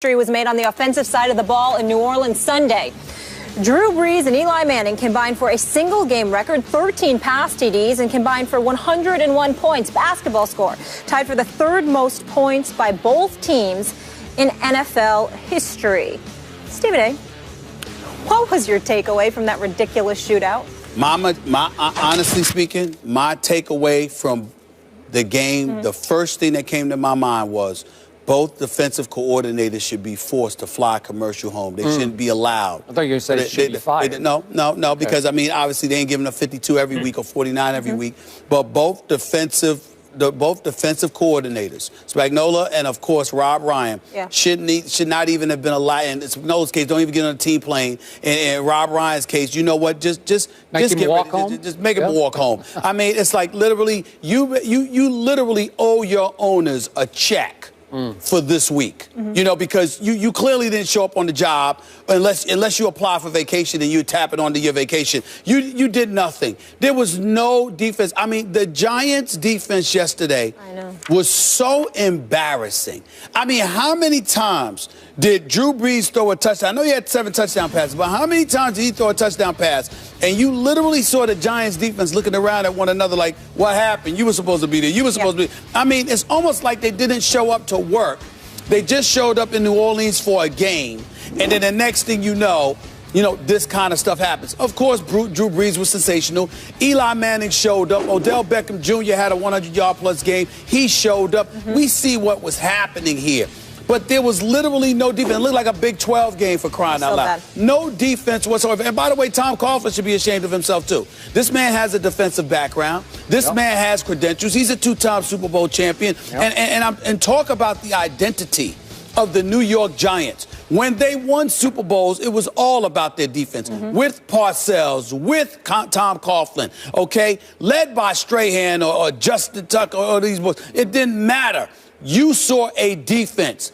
History was made on the offensive side of the ball in New Orleans Sunday. Drew Brees and Eli Manning combined for a single-game record, 13 pass TDs, and combined for 101 points. Basketball score tied for the third most points by both teams in NFL history. Stephen A., what was your takeaway from that ridiculous shootout? Honestly speaking, my takeaway from the game, the first thing that came to my mind was both defensive coordinators should be forced to fly commercial home. They shouldn't be allowed. I thought you were going to say they should be fired. No, okay. Because, I mean, obviously they ain't giving up 52 every week or 49 every week. But both defensive coordinators, Spagnuolo and, of course, Rob Ryan, should not even have been allowed. In Spagnola's case, don't even get on a team plane. In Rob Ryan's case, you know what? Just make him walk home. I mean, it's like literally you literally owe your owners a check for this week, you know, because you clearly didn't show up on the job unless you apply for vacation and you tap it onto your vacation. You did nothing. There was no defense. I mean, the Giants' defense yesterday was so embarrassing. I mean, how many times did Drew Brees throw a touchdown? I know he had 7 touchdown passes, but how many times did he throw a touchdown pass? And you literally saw the Giants' defense looking around at one another like, what happened? You were supposed to be there. You were supposed to be. I mean, it's almost like they didn't show up to work. They just showed up in New Orleans for a game. And then the next thing you know, this kind of stuff happens. Of course, Drew Brees was sensational. Eli Manning showed up. Odell Beckham Jr. had a 100-yard-plus game. He showed up. We see what was happening here. But there was literally no defense. It looked like a Big 12 game for crying out loud. No defense whatsoever. And by the way, Tom Coughlin should be ashamed of himself, too. This man has a defensive background. This man has credentials. He's a 2-time Super Bowl champion. And talk about the identity of the New York Giants. When they won Super Bowls, it was all about their defense. With Parcells, with Tom Coughlin, okay? Led by Strahan or Justin Tucker or these boys. It didn't matter. You saw a defense.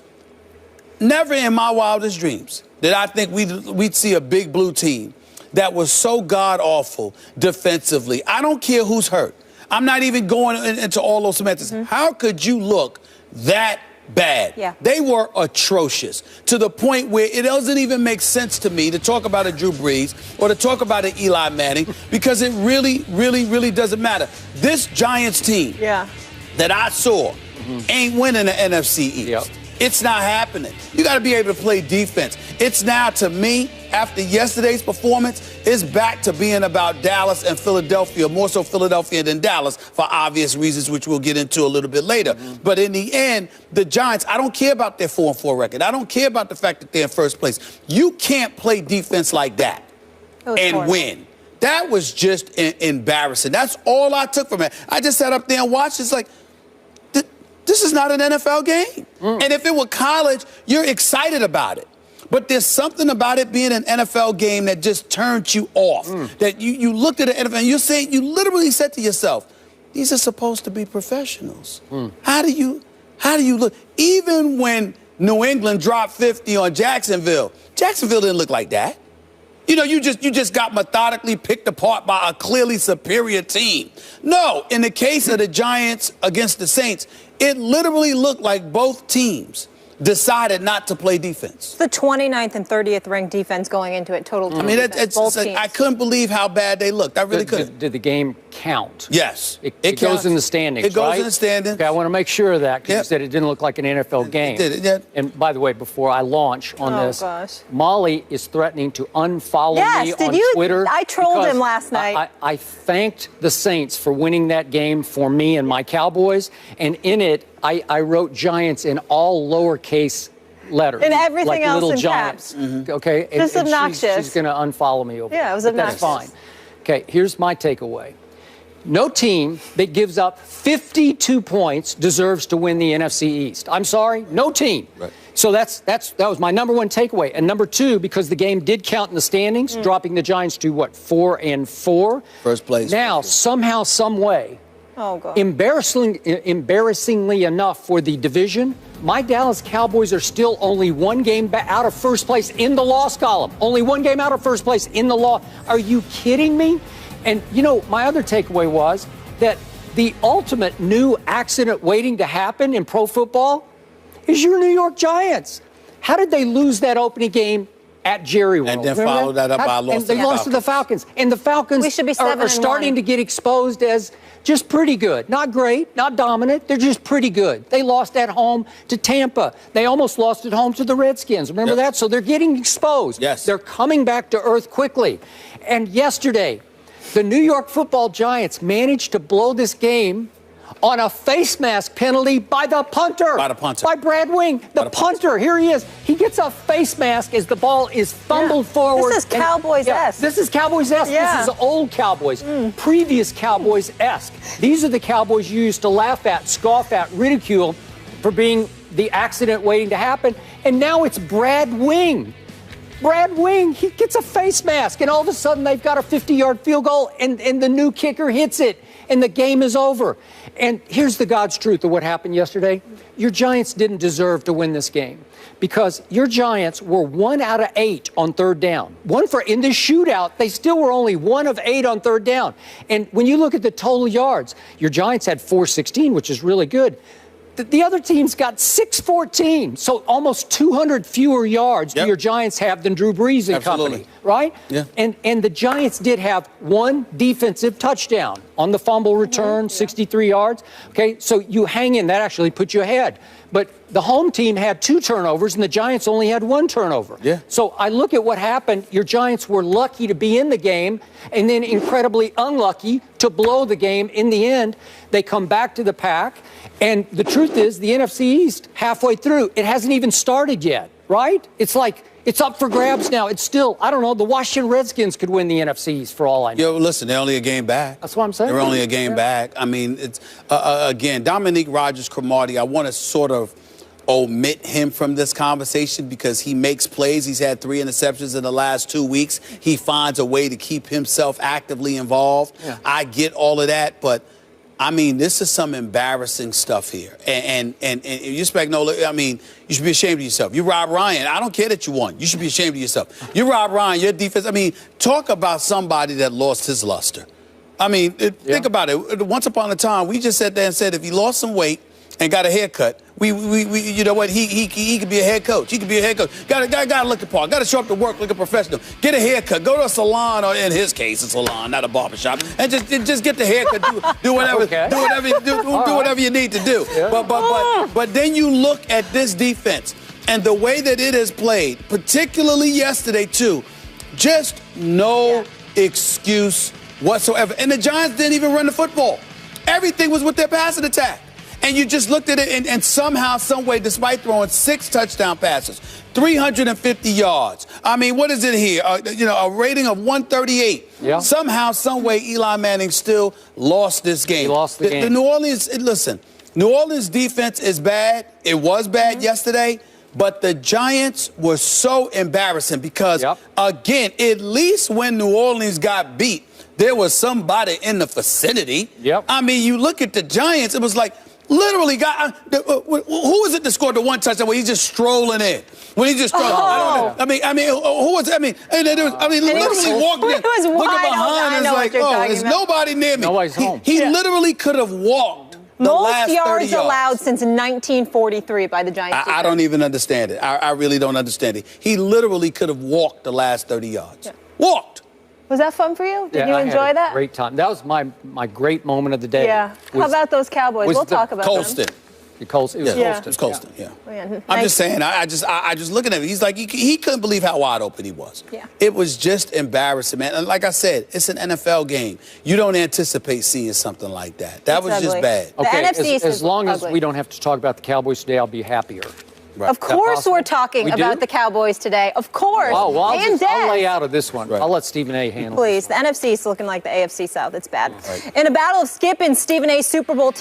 Never in my wildest dreams did I think we'd see a big blue team that was so god-awful defensively. I don't care who's hurt. I'm not even going into all those semantics. How could you look that bad? They were atrocious to the point where it doesn't even make sense to me to talk about a Drew Brees or to talk about an Eli Manning because it really, really, really doesn't matter. This Giants team that I saw ain't winning the NFC East. It's not happening. You got to be able to play defense. It's now, to me, after yesterday's performance, it's back to being about Dallas and Philadelphia, more so Philadelphia than Dallas for obvious reasons, which we'll get into a little bit later. But in the end, the Giants, I don't care about their 4-4 record. I don't care about the fact that they're in first place. You can't play defense like that and win. That was just embarrassing. That's all I took from it. I just sat up there and watched. It's like, this is not an NFL game. And if it were college, you're excited about it. But there's something about it being an NFL game that just turned you off. That you looked at the NFL and you literally said to yourself, these are supposed to be professionals. How do you look? Even when New England dropped 50 on Jacksonville didn't look like that. You know, you just got methodically picked apart by a clearly superior team. No, in the case of the Giants against the Saints, it literally looked like both teams decided not to play defense. The 29th and 30th ranked defense going into it, total I mean, I couldn't believe how bad they looked. I really couldn't. Did the game count? Yes. It goes in the standings, It goes in the standings. Okay, I want to make sure of that because you said it didn't look like an NFL game. It did. And by the way, before I launch on this, Molly is threatening to unfollow me on Twitter. I trolled him last night. I thanked the Saints for winning that game for me and my Cowboys, and in it, I wrote Giants in all lowercase letters. And everything like else little in Giants. caps. Okay? Just obnoxious. She's going to unfollow me over it was obnoxious. That's fine. Okay, here's my takeaway. No team that gives up 52 points deserves to win the NFC East. I'm sorry, no team. Right. So that was my number one takeaway. And number two, because the game did count in the standings, dropping the Giants to, 4-4? First place. Now, somehow, some way, embarrassingly enough for the division, my Dallas Cowboys are still only one game out of first place in the loss column. Only one game out of first place in the loss. Are you kidding me? And, my other takeaway was that the ultimate new accident waiting to happen in pro football is your New York Giants. How did they lose that opening game at Jerry World? And then follow that up by a loss. And they lost to the Falcons. And the Falcons are starting to get exposed as just pretty good. Not great, not dominant. They're just pretty good. They lost at home to Tampa. They almost lost at home to the Redskins. Remember that? So they're getting exposed. Yes. They're coming back to earth quickly. And yesterday, the New York Football Giants managed to blow this game on a face mask penalty by the punter. By the punter. By Brad Wing. The punter. Here he is. He gets a face mask as the ball is fumbled forward. This is Cowboys-esque. This is Cowboys-esque. This is old Cowboys. Previous Cowboys-esque. These are the Cowboys you used to laugh at, scoff at, ridicule for being the accident waiting to happen. And now it's Brad Wing. Brad Wing, he gets a face mask, and all of a sudden they've got a 50-yard field goal, and the new kicker hits it, and the game is over. And here's the God's truth of what happened yesterday. Your Giants didn't deserve to win this game because your Giants were 1 out of 8 on third down. In the shootout, they still were only 1 of 8 on third down. And when you look at the total yards, your Giants had 416, which is really good. The other team's got 614, so almost 200 fewer yards do your Giants have than Drew Brees and company, right? Yeah. And the Giants did have 1 defensive touchdown on the fumble return, 63 yards. Okay, so you hang in. That actually put you ahead. But the home team had 2 turnovers, and the Giants only had 1 turnover. Yeah. So I look at what happened. Your Giants were lucky to be in the game, and then incredibly unlucky to blow the game. In the end, they come back to the pack. And the truth is, the NFC East, halfway through, it hasn't even started yet, right? It's like it's up for grabs now. It's still, I don't know, the Washington Redskins could win the NFC East for all I know. Yo, listen, they're only a game back. That's what I'm saying. They're only a game back. I mean, it's, again, Dominique Rodgers-Cromartie, I want to sort of omit him from this conversation because he makes plays. He's had 3 interceptions in the last 2 weeks. He finds a way to keep himself actively involved. Yeah. I get all of that, but I mean, this is some embarrassing stuff here. And you Spagnola, I mean, you should be ashamed of yourself. You Rob Ryan. I don't care that you won. You should be ashamed of yourself. You Rob Ryan, your defense. I mean, talk about somebody that lost his luster. I mean, think about it. Once upon a time, we just sat there and said if he lost some weight and got a haircut, we you know what, he could be a head coach. He could be a head coach. Gotta look the part. Gotta show up to work like a professional. Get a haircut. Go to a salon, or in his case, a salon, not a barbershop, and just get the haircut. Do whatever. Do whatever you need to do. Yeah. But then you look at this defense and the way that it has played, particularly yesterday too. Just no excuse whatsoever. And the Giants didn't even run the football. Everything was with their passing attack. And you just looked at it, and somehow, some way, despite throwing 6 touchdown passes, 350 yards. I mean, what is it here? A rating of 138. Yeah. Somehow, some way, Eli Manning still lost this game. He lost the game. The New Orleans defense is bad. It was bad yesterday. But the Giants were so embarrassing because, again, at least when New Orleans got beat, there was somebody in the vicinity. Yep. I mean, you look at the Giants, it was like, literally, who was it that scored the 1 touchdown where he's just strolling in? When he just strolling, I mean, who was? Literally walked in, looking behind, and it's like, there's nobody near me. Nobody's home. He literally could have walked the last 30 yards. Most yards allowed since 1943 by the Giants. I don't even understand it. I really don't understand it. He literally could have walked the last 30 yards. Yeah. Walked. Was that fun for you? Did you enjoy that? Great time. That was my great moment of the day. Yeah. How about those Cowboys? We'll talk about Colston. them. Colston. It was Colston. Yeah. I'm just saying. I just looking at him. He's like he couldn't believe how wide open he was. Yeah. It was just embarrassing, man. And like I said, it's an NFL game. You don't anticipate seeing something like that. That was just bad. Okay. As long as we don't have to talk about the Cowboys today, I'll be happier. Right. Of course we're talking about the Cowboys today. Of course. Oh, well, I'll lay out of this one. Right. I'll let Stephen A. handle it. Please. The NFC is looking like the AFC South. It's bad. Right. In a battle of Skip and Stephen A.'s Super Bowl team.